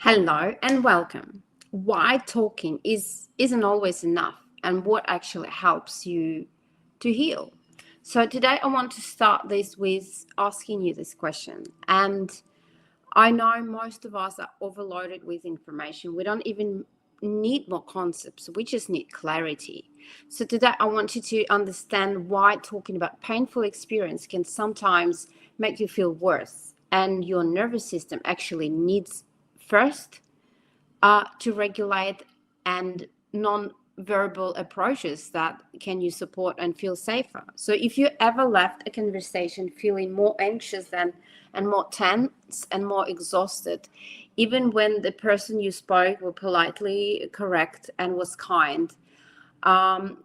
Hello and welcome. Why talking isn't always enough and what actually helps you to heal. So today I want to start this with asking you this question. And I know most of us are overloaded with information. We don't even need more concepts. We just need clarity. So today I want you to understand why talking about painful experience can sometimes make you feel worse and your nervous system actually needs first to regulate and non-verbal approaches that can you support and feel safer. So if you ever left a conversation feeling more anxious and more tense and more exhausted, even when the person you spoke were politely correct and was kind, um,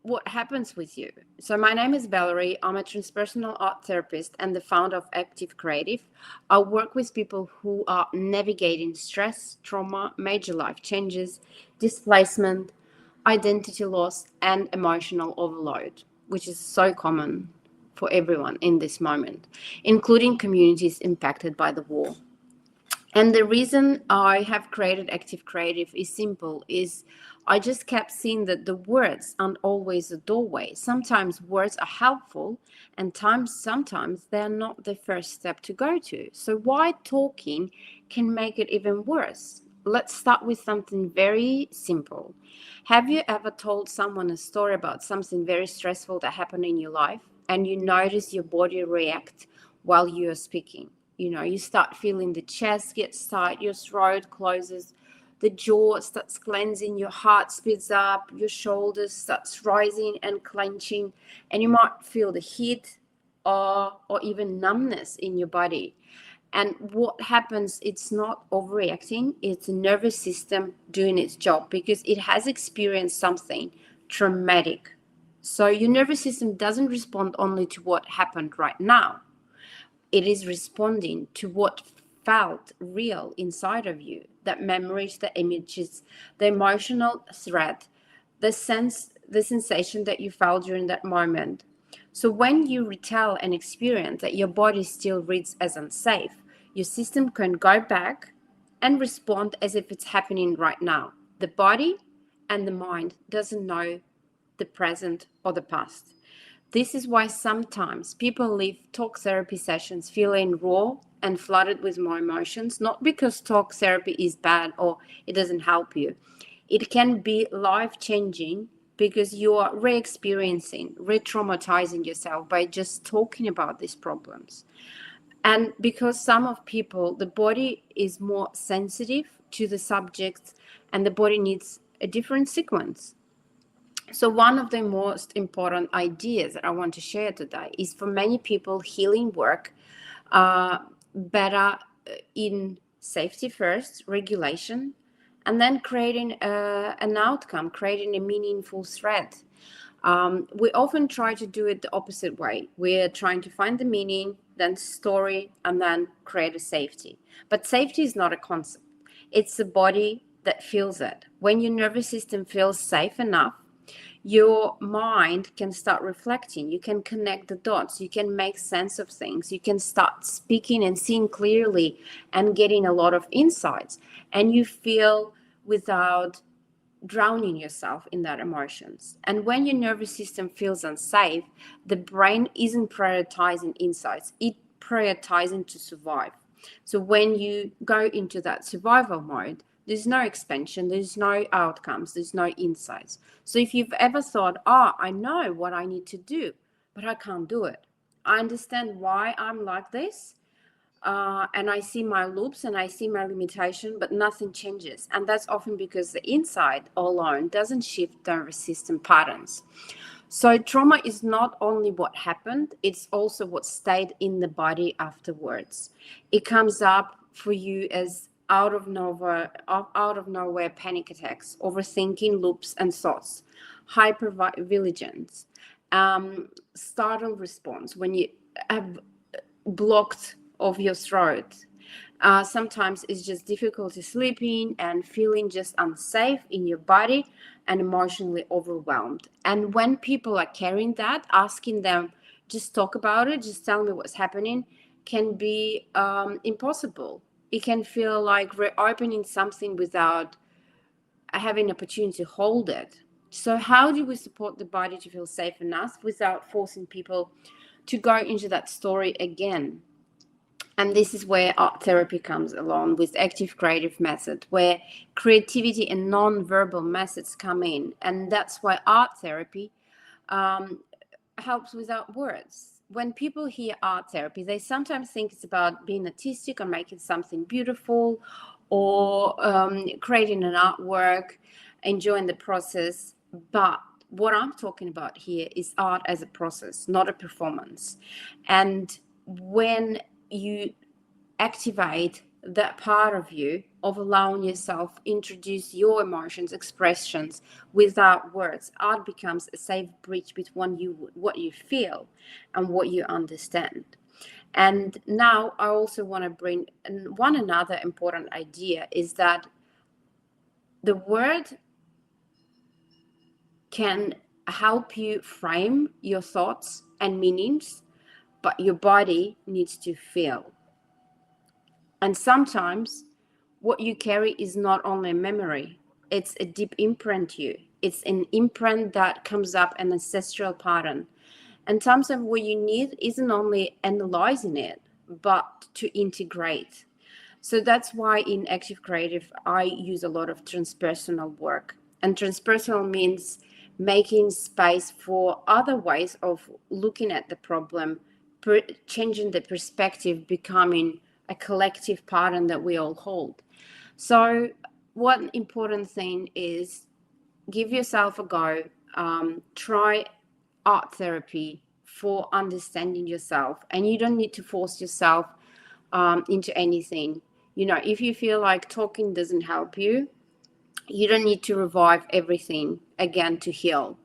what happens with you? So my name is Valerie. I'm a transpersonal art therapist and the founder of Active Kreative. I work with people who are navigating stress, trauma, major life changes, displacement, identity loss, and emotional overload, which is so common for everyone in this moment, including communities impacted by the war. And the reason I have created Active Kreative is simple, is I just kept seeing that the words aren't always a doorway. Sometimes words are helpful and sometimes they're not the first step to go to. So why talking can make it even worse? Let's start with something very simple. Have you ever told someone a story about something very stressful that happened in your life and you notice your body react while you are speaking? You start feeling the chest gets tight, your throat closes, the jaw starts cleansing, your heart speeds up, your shoulders starts rising and clenching, and you might feel the heat or even numbness in your body. And what happens, it's not overreacting, it's the nervous system doing its job because it has experienced something traumatic. So your nervous system doesn't respond only to what happened right now. It is responding to what felt real inside of you, that memories, the images, the emotional threat, the sensation that you felt during that moment. So when you retell an experience that your body still reads as unsafe, your system can go back and respond as if it's happening right now. The body and the mind doesn't know the present or the past. This is why sometimes people leave talk therapy sessions feeling raw and flooded with more emotions, not because talk therapy is bad or it doesn't help you. It can be life-changing because you are re-experiencing, re-traumatizing yourself by just talking about these problems. And because some of people, the body is more sensitive to the subject and the body needs a different sequence. So one of the most important ideas that I want to share today is for many people, healing work better in safety first, regulation, and then creating an outcome, creating a meaningful thread. We often try to do it the opposite way. We're trying to find the meaning, then story, and then create a safety. But safety is not a concept. It's the body that feels it. When your nervous system feels safe enough, your mind can start reflecting. You can connect the dots. You can make sense of things. You can start speaking and seeing clearly and getting a lot of insights. And you feel without drowning yourself in that emotions. And when your nervous system feels unsafe, the brain isn't prioritizing insights. It prioritizing to survive. So when you go into that survival mode, there's no expansion, there's no outcomes, there's no insights. So if you've ever thought, I know what I need to do, but I can't do it. I understand why I'm like this. And I see my loops and I see my limitation, but nothing changes. And that's often because the inside alone doesn't shift nervous system patterns. So trauma is not only what happened, it's also what stayed in the body afterwards. It comes up for you as out of nowhere panic attacks, overthinking loops and thoughts, hypervigilance, startle response when you have blocked of your throat. Sometimes it's just difficulty sleeping and feeling just unsafe in your body and emotionally overwhelmed. And when people are carrying that, asking them, just talk about it, just tell me what's happening, can be impossible. it can feel like reopening something without having an opportunity to hold it. So how do we support the body to feel safe enough without forcing people to go into that story again? And this is where art therapy comes along with active creative method, where creativity and non-verbal methods come in. And that's why art therapy helps without words. When people hear art therapy, they sometimes think it's about being artistic or making something beautiful, or creating an artwork, enjoying the process. But what I'm talking about here is art as a process, not a performance. And when you activate that part of you of allowing yourself introduce your emotions, expressions without words, art becomes a safe bridge between you, what you feel and what you understand. And now I also want to bring one another important idea is that the word can help you frame your thoughts and meanings, but your body needs to feel. And sometimes what you carry is not only a memory, it's a deep imprint you. It's an imprint that comes up an ancestral pattern. And sometimes what you need isn't only analyzing it, but to integrate. So that's why in Active Creative, I use a lot of transpersonal work. And transpersonal means making space for other ways of looking at the problem, changing the perspective, becoming a collective pattern that we all hold. So one important thing is give yourself a go. Try art therapy for understanding yourself, and you don't need to force yourself into anything. If you feel like talking doesn't help you, you don't need to revive everything again to heal.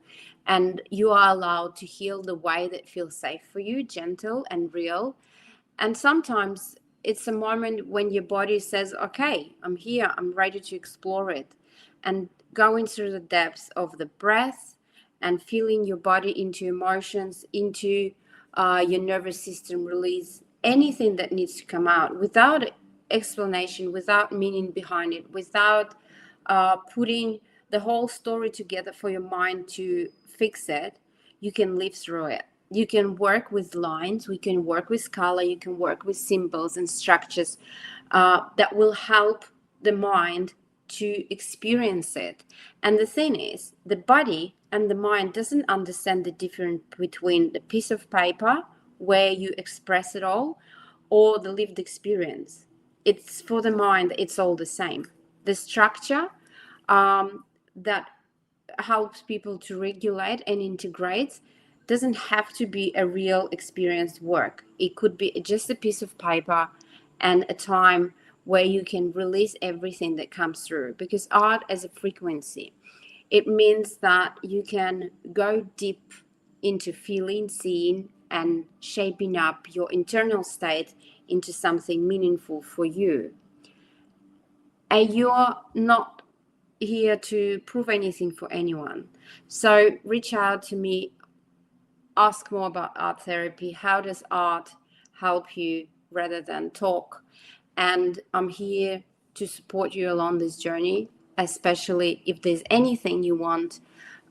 And you are allowed to heal the way that feels safe for you, gentle and real. And sometimes it's a moment when your body says, okay, I'm here, I'm ready to explore it. And going through the depths of the breath and feeling your body into emotions, into your nervous system release anything that needs to come out without explanation, without meaning behind it, without putting the whole story together for your mind to fix it. You can live through it. You can work with lines, we can work with color, you can work with symbols and structures that will help the mind to experience it. And the thing is, the body and the mind doesn't understand the difference between the piece of paper where you express it all or the lived experience. It's for the mind, it's all the same. The structure that helps people to regulate and integrate doesn't have to be a real experienced work. It could be just a piece of paper and a time where you can release everything that comes through, because art as a frequency, it means that you can go deep into feeling, seeing, and shaping up your internal state into something meaningful for you. And you're not here to prove anything for anyone. So reach out to me, ask more about art therapy. How does art help you rather than talk? And I'm here to support you along this journey, especially if there's anything you want.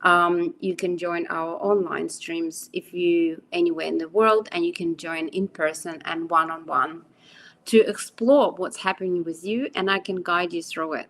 You can join our online streams if you anywhere in the world, and you can join in person and one-on-one to explore what's happening with you, and I can guide you through it.